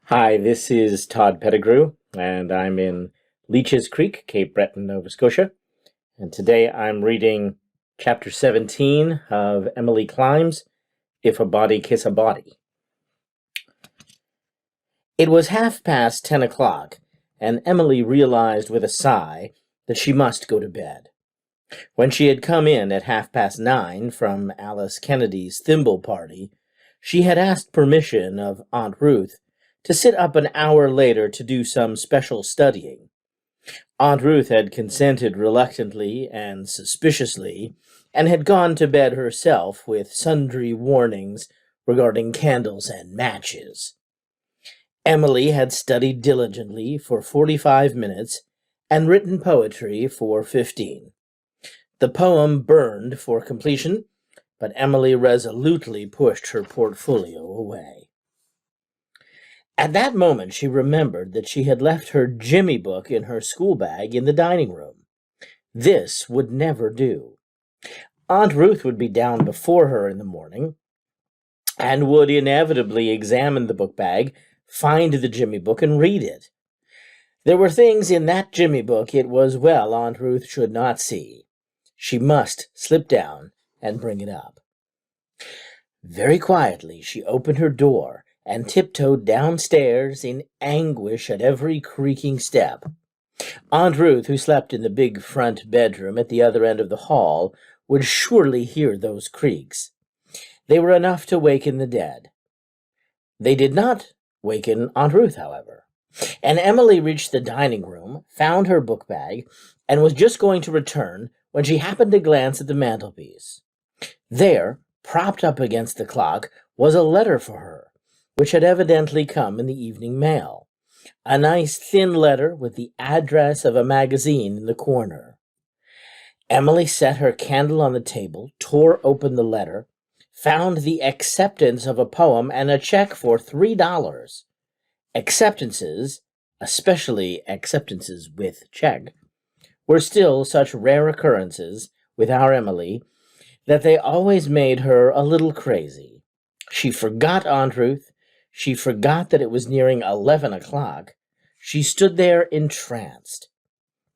Hi, this is Todd Pettigrew, and I'm in Leeches Creek, Cape Breton, Nova Scotia. And today I'm reading Chapter 17 of Emily Climb's If a Body Kiss a Body. It was 10:30, and Emily realized with a sigh that she must go to bed. When she had come in at 9:30 from Alice Kennedy's thimble party, she had asked permission of Aunt Ruth to sit up an hour later to do some special studying. Aunt Ruth had consented reluctantly and suspiciously, and had gone to bed herself with sundry warnings regarding candles and matches. Emily had studied diligently for 45 minutes and written poetry for 15. The poem burned for completion, but Emily resolutely pushed her portfolio away. At that moment she remembered that she had left her Jimmy book in her school bag in the dining room. This would never do. Aunt Ruth would be down before her in the morning, and would inevitably examine the book bag, find the Jimmy book, and read it. There were things in that Jimmy book it was well Aunt Ruth should not see. She must slip down and bring it up. Very quietly she opened her door and tiptoed downstairs in anguish at every creaking step. Aunt Ruth, who slept in the big front bedroom at the other end of the hall, would surely hear those creaks. They were enough to waken the dead. They did not waken Aunt Ruth, however, and Emily reached the dining room, found her book bag, and was just going to return when she happened to glance at the mantelpiece. There, propped up against the clock, was a letter for her, which had evidently come in the evening mail. A nice thin letter with the address of a magazine in the corner. Emily set her candle on the table, tore open the letter, found the acceptance of a poem and a check for $3. Acceptances, especially acceptances with check, were still such rare occurrences with our Emily that they always made her a little crazy. She forgot Aunt Ruth. She forgot that it was nearing 11 o'clock. She stood there entranced,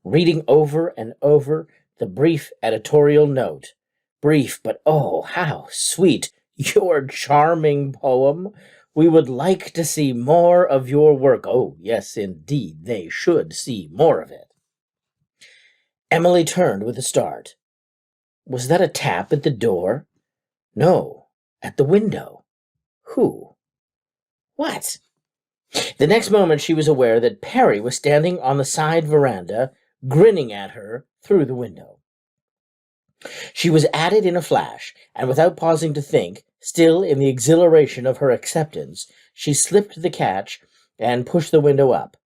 reading over and over the brief editorial note. Brief, but oh, how sweet! Your charming poem. We would like to see more of your work. Oh, yes, indeed, they should see more of it. Emily turned with a start. Was that a tap at the door? No, at the window. Who? What? The next moment she was aware that Perry was standing on the side veranda, grinning at her through the window. She was at it in a flash, and without pausing to think, still in the exhilaration of her acceptance, she slipped the catch and pushed the window up.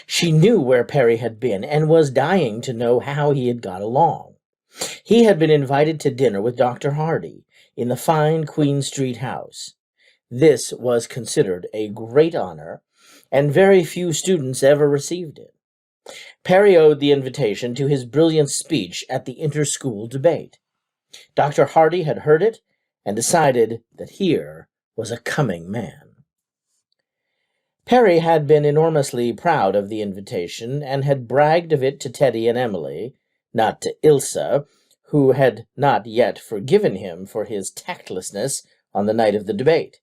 She knew where Perry had been, and was dying to know how he had got along. He had been invited to dinner with Dr. Hardy in the fine Queen Street house. This was considered a great honor, and very few students ever received it. Perry owed the invitation to his brilliant speech at the inter-school debate. Dr. Hardy had heard it and decided that here was a coming man. Perry had been enormously proud of the invitation and had bragged of it to Teddy and Emily, not to Ilse, who had not yet forgiven him for his tactlessness on the night of the debate.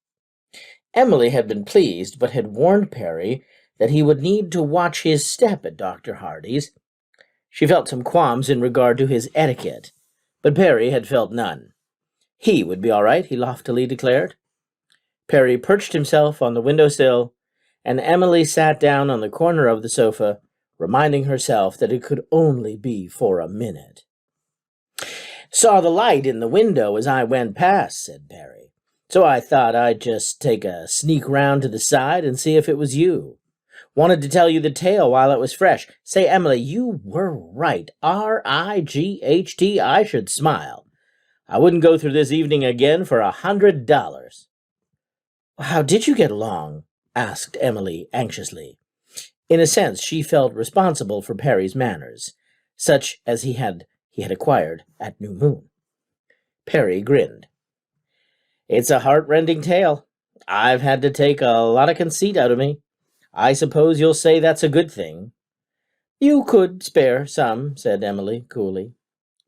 Emily had been pleased, but had warned Perry that he would need to watch his step at Dr. Hardy's. She felt some qualms in regard to his etiquette, but Perry had felt none. He would be all right, he loftily declared. Perry perched himself on the windowsill, and Emily sat down on the corner of the sofa, reminding herself that it could only be for a minute. "Saw the light in the window as I went past," said Perry. "So I thought I'd just take a sneak round to the side and see if it was you. Wanted to tell you the tale while it was fresh. Say, Emily, you were right. R-I-G-H-T, I should smile. I wouldn't go through this evening again for $100. "How did you get along?" asked Emily anxiously. In a sense, she felt responsible for Perry's manners, such as he had acquired at New Moon. Perry grinned. "It's a heart-rending tale. I've had to take a lot of conceit out of me. I suppose you'll say that's a good thing." "You could spare some," said Emily coolly.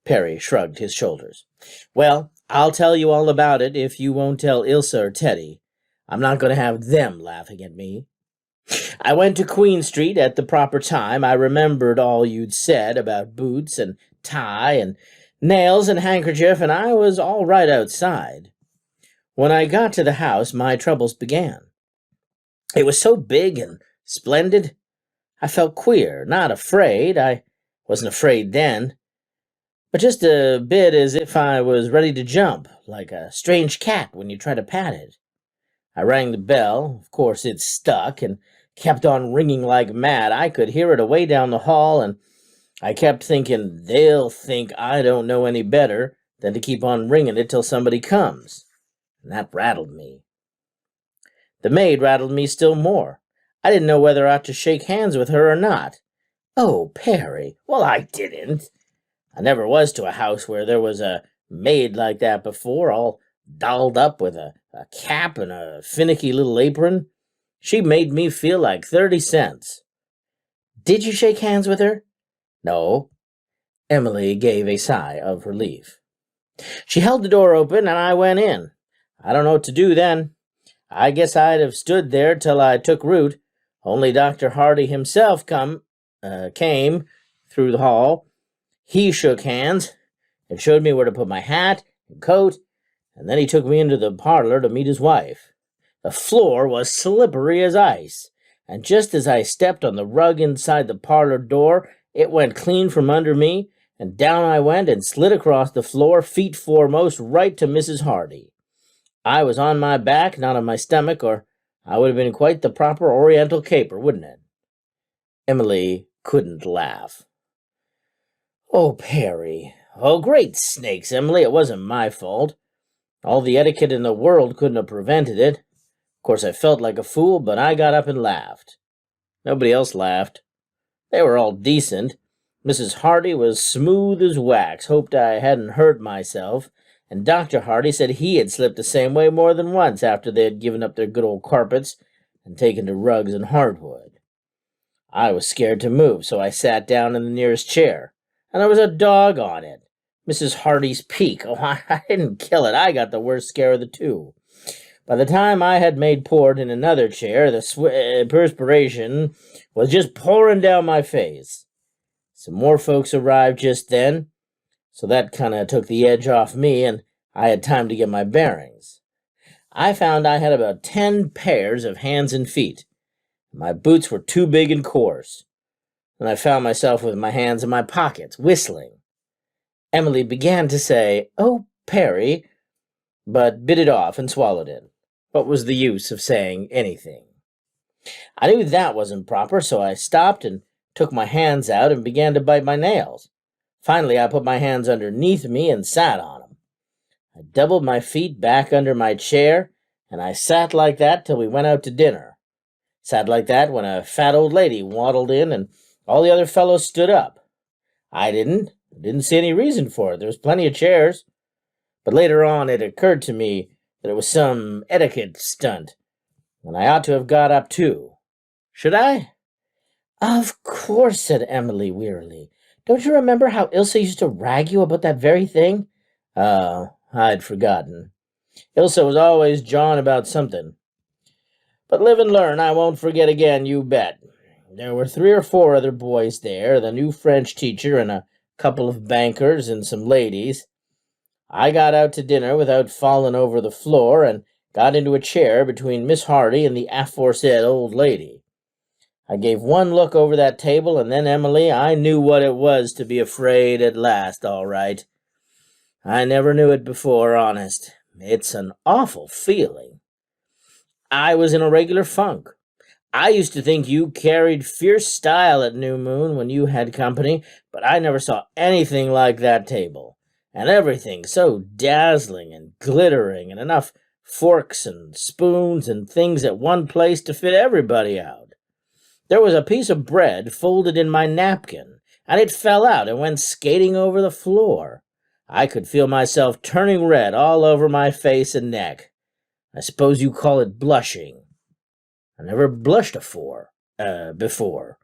Perry shrugged his shoulders. "Well, I'll tell you all about it if you won't tell Ilsa or Teddy. I'm not going to have them laughing at me. I went to Queen Street at the proper time. I remembered all you'd said about boots and tie and nails and handkerchief, and I was all right outside. When I got to the house, my troubles began. It was so big and splendid. I felt queer, not afraid. I wasn't afraid then, but just a bit as if I was ready to jump, like a strange cat when you try to pat it. I rang the bell. Of course, it stuck and kept on ringing like mad. I could hear it away down the hall, and I kept thinking, they'll think I don't know any better than to keep on ringing it till somebody comes. And that rattled me. The maid rattled me still more. I didn't know whether I ought to shake hands with her or not. "Oh, Perry." "Well, I didn't. I never was to a house where there was a maid like that before, all dolled up with a cap and a finicky little apron. She made me feel like 30 cents. "Did you shake hands with her?" "No." Emily gave a sigh of relief. "She held the door open, and I went in. I don't know what to do then. I guess I'd have stood there till I took root. Only Dr. Hardy himself came through the hall. He shook hands and showed me where to put my hat and coat, and then he took me into the parlor to meet his wife. The floor was slippery as ice, and just as I stepped on the rug inside the parlor door, it went clean from under me, and down I went and slid across the floor, feet foremost, right to Mrs. Hardy. I was on my back, not on my stomach, or I would have been quite the proper Oriental caper, wouldn't it?" Emily couldn't laugh. "Oh, Perry." "Oh, great snakes, Emily, it wasn't my fault. All the etiquette in the world couldn't have prevented it. Of course, I felt like a fool, but I got up and laughed. Nobody else laughed. They were all decent. Mrs. Hardy was smooth as wax, hoped I hadn't hurt myself, and Dr. Hardy said he had slipped the same way more than once after they had given up their good old carpets and taken to rugs and hardwood. I was scared to move, so I sat down in the nearest chair, and there was a dog on it. Mrs. Hardy's peak. Oh, I didn't kill it. I got the worst scare of the two. By the time I had made port in another chair, the perspiration was just pouring down my face. Some more folks arrived just then, so that kind of took the edge off me, and I had time to get my bearings. I found I had about 10 pairs of hands and feet. My boots were too big and coarse, and I found myself with my hands in my pockets, whistling. Emily began to say, "Oh, Perry," but bit it off and swallowed it. What was the use of saying anything? I knew that wasn't proper, so I stopped and took my hands out and began to bite my nails. Finally, I put my hands underneath me and sat on them. I doubled my feet back under my chair, and I sat like that till we went out to dinner. Sat like that when a fat old lady waddled in, and all the other fellows stood up. I didn't see any reason for it. There was plenty of chairs. But later on it occurred to me that it was some etiquette stunt, and I ought to have got up too. Should I? "Of course," said Emily wearily. "Don't you remember how Ilsa used to rag you about that very thing?" "Oh, I'd forgotten. Ilsa was always jawing about something. But live and learn. I won't forget again, you bet. There were 3 or 4 other boys there, the new French teacher and a couple of bankers and some ladies. I got out to dinner without falling over the floor and got into a chair between Miss Hardy and the aforesaid old lady. I gave one look over that table, and then, Emily, I knew what it was to be afraid at last, all right. I never knew it before, honest. It's an awful feeling. I was in a regular funk. I used to think you carried fierce style at New Moon when you had company, but I never saw anything like that table. And everything so dazzling and glittering, and enough forks and spoons and things at one place to fit everybody out. There was a piece of bread folded in my napkin, and it fell out and went skating over the floor. I could feel myself turning red all over my face and neck. I suppose you call it blushing. I never blushed afore. before,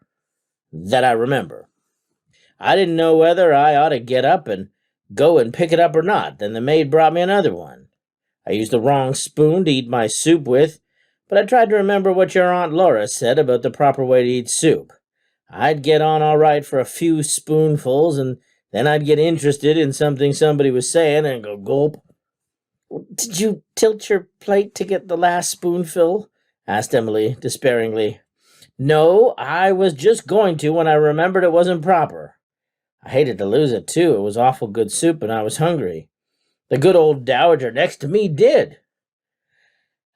that I remember. I didn't know whether I ought to get up and go and pick it up or not. Then the maid brought me another one. I used the wrong spoon to eat my soup with, but I tried to remember what your Aunt Laura said about the proper way to eat soup. I'd get on all right for a few spoonfuls, and then I'd get interested in something somebody was saying and go gulp. Did you tilt your plate to get the last spoonful? Asked Emily despairingly. No, I was just going to when I remembered it wasn't proper. I hated to lose it, too. It was awful good soup, and I was hungry. The good old dowager next to me did.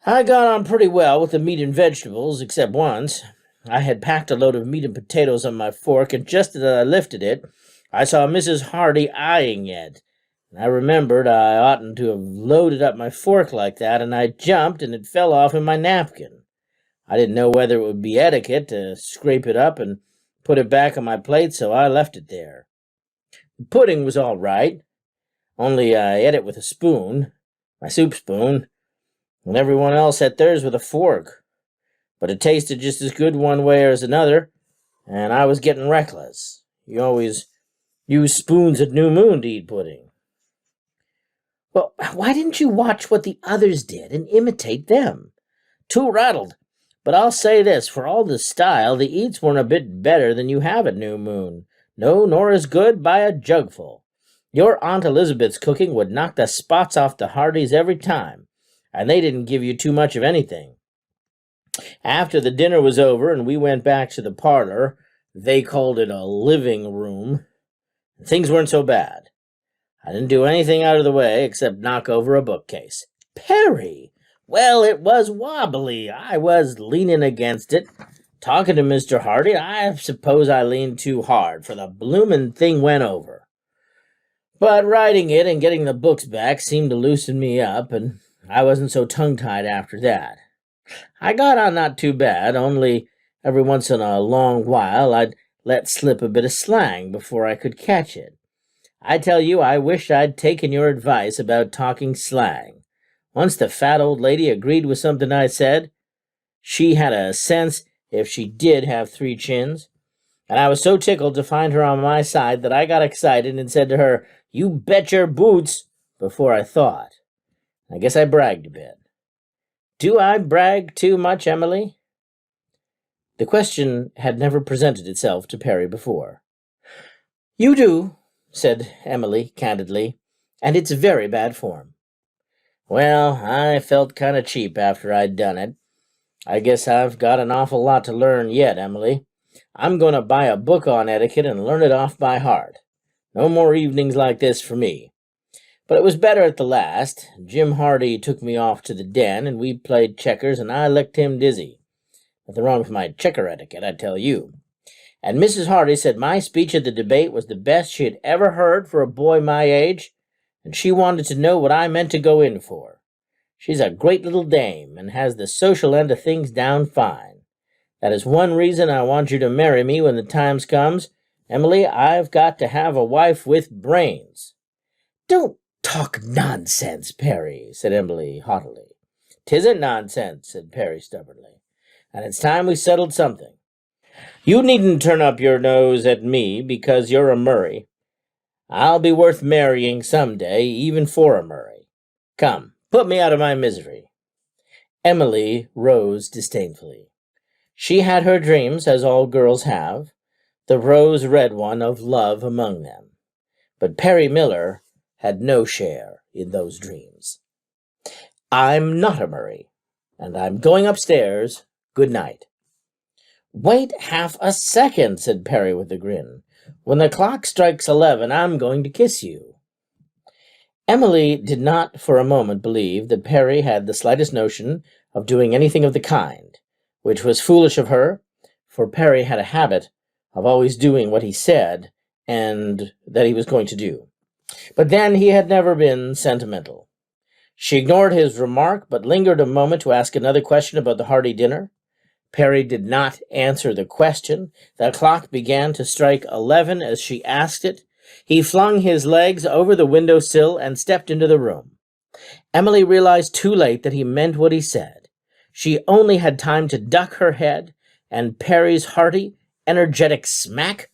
I got on pretty well with the meat and vegetables, except once. I had packed a load of meat and potatoes on my fork, and just as I lifted it, I saw Mrs. Hardy eyeing it. And I remembered I oughtn't to have loaded up my fork like that, and I jumped, and it fell off in my napkin. I didn't know whether it would be etiquette to scrape it up and put it back on my plate, so I left it there. The pudding was all right, only I ate it with a spoon, my soup spoon, and everyone else ate theirs with a fork. But it tasted just as good one way as another, and I was getting reckless. You always use spoons at New Moon to eat pudding. Well, why didn't you watch what the others did and imitate them? Too rattled. But I'll say this, for all the style, the eats weren't a bit better than you have at New Moon. No, nor as good by a jugful. Your Aunt Elizabeth's cooking would knock the spots off the Hardys every time, and they didn't give you too much of anything. After the dinner was over and we went back to the parlor, they called it a living room, things weren't so bad. I didn't do anything out of the way except knock over a bookcase. Perry! Well, it was wobbly. I was leaning against it, talking to Mr. Hardy. I suppose I leaned too hard, for the bloomin' thing went over. But writing it and getting the books back seemed to loosen me up, and I wasn't so tongue-tied after that. I got on not too bad, only every once in a long while I'd let slip a bit of slang before I could catch it. I tell you, I wish I'd taken your advice about talking slang. Once the fat old lady agreed with something I said. She had a sense if she did have 3 chins. And I was so tickled to find her on my side that I got excited and said to her, "You bet your boots," before I thought. I guess I bragged a bit. Do I brag too much, Emily? The question had never presented itself to Perry before. You do, said Emily candidly, and it's very bad form. Well, I felt kind of cheap after I'd done it. I guess I've got an awful lot to learn yet, Emily. I'm going to buy a book on etiquette and learn it off by heart. No more evenings like this for me. But it was better at the last. Jim Hardy took me off to the den, and we played checkers, and I licked him dizzy. Nothing wrong with my checker etiquette, I tell you. And Mrs. Hardy said my speech at the debate was the best she had ever heard for a boy my age, and she wanted to know what I meant to go in for. She's a great little dame, and has the social end of things down fine. That is one reason I want you to marry me when the time comes. Emily, I've got to have a wife with brains. Don't talk nonsense, Perry, said Emily haughtily. 'Tisn't nonsense, said Perry stubbornly, and it's time we settled something. You needn't turn up your nose at me because you're a Murray. I'll be worth marrying some day, even for a Murray. Come, put me out of my misery. Emily rose disdainfully. She had her dreams, as all girls have, the rose-red one of love among them. But Perry Miller had no share in those dreams. I'm not a Murray, and I'm going upstairs. Good night. Wait half a second, said Perry with a grin. When the clock strikes 11, I'm going to kiss you. Emily did not for a moment believe that Perry had the slightest notion of doing anything of the kind, which was foolish of her, for Perry had a habit of always doing what he said and that he was going to do. But then he had never been sentimental. She ignored his remark, but lingered a moment to ask another question about the Hardy dinner. Perry did not answer the question. The clock began to strike 11 as she asked it. He flung his legs over the window-sill and stepped into the room. Emily realized too late that he meant what he said. She only had time to duck her head and Perry's hearty, energetic smack,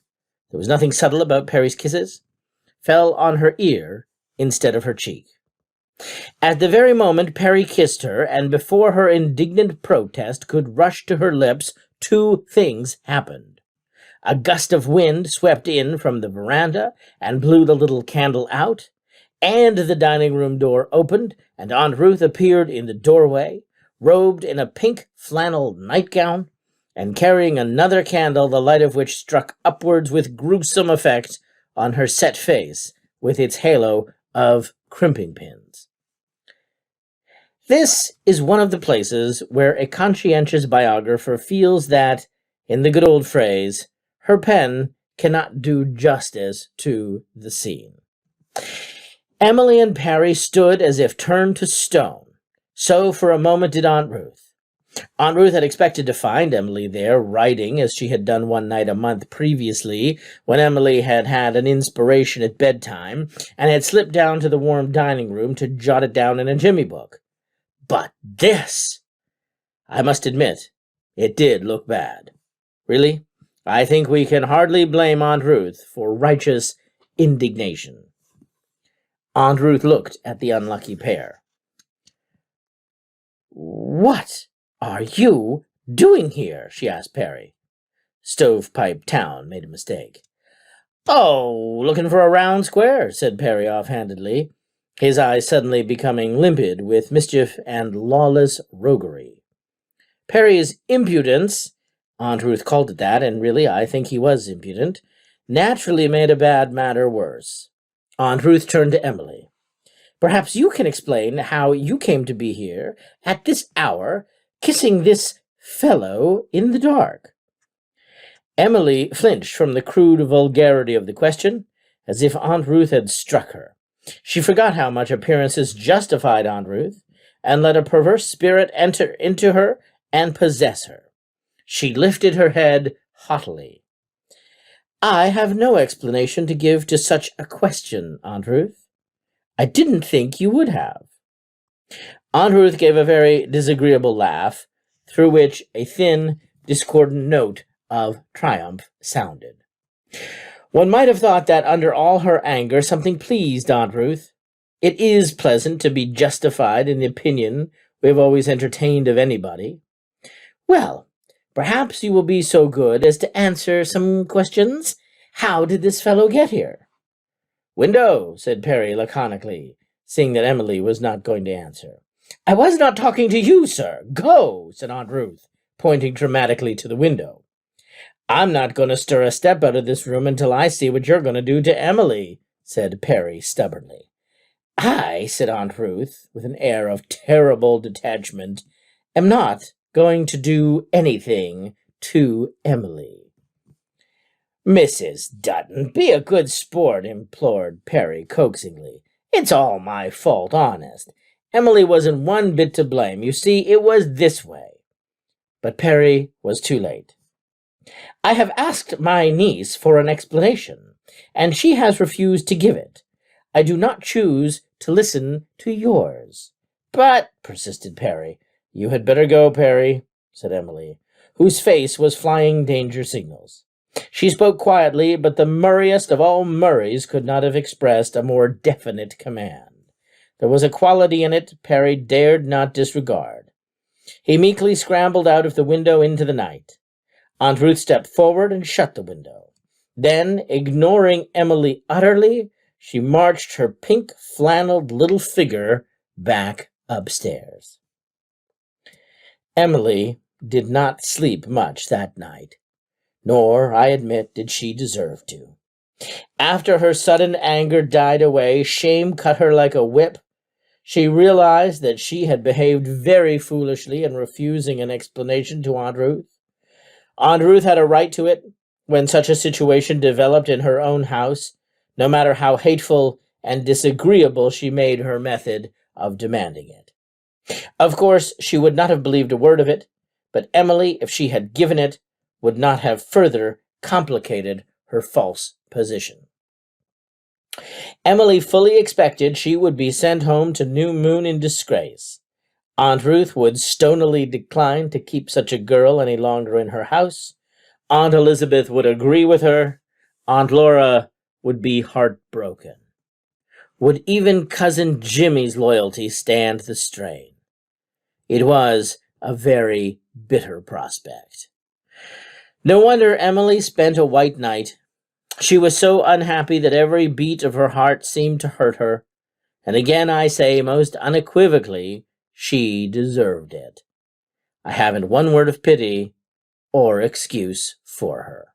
there was nothing subtle about Perry's kisses, fell on her ear instead of her cheek. At the very moment Perry kissed her, and before her indignant protest could rush to her lips, two things happened. A gust of wind swept in from the veranda and blew the little candle out, and the dining room door opened, and Aunt Ruth appeared in the doorway, robed in a pink flannel nightgown, and carrying another candle, the light of which struck upwards with gruesome effect on her set face with its halo of crimping pins. This is one of the places where a conscientious biographer feels that, in the good old phrase, her pen cannot do justice to the scene. Emily and Perry stood as if turned to stone. So for a moment did Aunt Ruth. Aunt Ruth had expected to find Emily there, writing as she had done one night a month previously, when Emily had had an inspiration at bedtime, and had slipped down to the warm dining room to jot it down in a Jimmy book. But this! I must admit, it did look bad. Really, I think we can hardly blame Aunt Ruth for righteous indignation. Aunt Ruth looked at the unlucky pair. "What are you doing here?" she asked Perry. Stovepipe Town made a mistake. "Oh, looking for a round square," said Perry offhandedly, his eyes suddenly becoming limpid with mischief and lawless roguery. Perry's impudence, Aunt Ruth called it that, and really I think he was impudent, naturally made a bad matter worse. Aunt Ruth turned to Emily. "Perhaps you can explain how you came to be here, at this hour, kissing this fellow in the dark." Emily flinched from the crude vulgarity of the question, as if Aunt Ruth had struck her. She forgot how much appearances justified Aunt Ruth, and let a perverse spirit enter into her and possess her. She lifted her head haughtily. "I have no explanation to give to such a question, Aunt Ruth. I didn't think you would have." Aunt Ruth gave a very disagreeable laugh, through which a thin, discordant note of triumph sounded. One might have thought that under all her anger something pleased Aunt Ruth. It is pleasant to be justified in the opinion we have always entertained of anybody. "Well, perhaps you will be so good as to answer some questions. How did this fellow get here?" "Window," said Perry laconically, seeing that Emily was not going to answer. "I was not talking to you, sir. Go," said Aunt Ruth, pointing dramatically to the window. "I'm not going to stir a step out of this room until I see what you're going to do to Emily," said Perry stubbornly. "I," said Aunt Ruth, with an air of terrible detachment, "am not going to do anything to Emily." "Mrs. Dutton, be a good sport," implored Perry coaxingly. "It's all my fault, honest. Emily wasn't one bit to blame. You see, it was this way." But Perry was too late. "I have asked my niece for an explanation, and she has refused to give it. I do not choose to listen to yours." "But," persisted Perry. "You had better go, Perry," said Emily, whose face was flying danger signals. She spoke quietly, but the Murrayest of all Murrays could not have expressed a more definite command. There was a quality in it Perry dared not disregard. He meekly scrambled out of the window into the night. Aunt Ruth stepped forward and shut the window. Then, ignoring Emily utterly, she marched her pink-flanneled little figure back upstairs. Emily did not sleep much that night, nor, I admit, did she deserve to. After her sudden anger died away, shame cut her like a whip. She realized that she had behaved very foolishly in refusing an explanation to Aunt Ruth. Aunt Ruth had a right to it when such a situation developed in her own house, no matter how hateful and disagreeable she made her method of demanding it. Of course, she would not have believed a word of it, but Emily, if she had given it, would not have further complicated her false position. Emily fully expected she would be sent home to New Moon in disgrace. Aunt Ruth would stonily decline to keep such a girl any longer in her house. Aunt Elizabeth would agree with her. Aunt Laura would be heartbroken. Would even Cousin Jimmy's loyalty stand the strain? It was a very bitter prospect. No wonder Emily spent a white night. She was so unhappy that every beat of her heart seemed to hurt her. And again I say most unequivocally, she deserved it. I haven't one word of pity or excuse for her.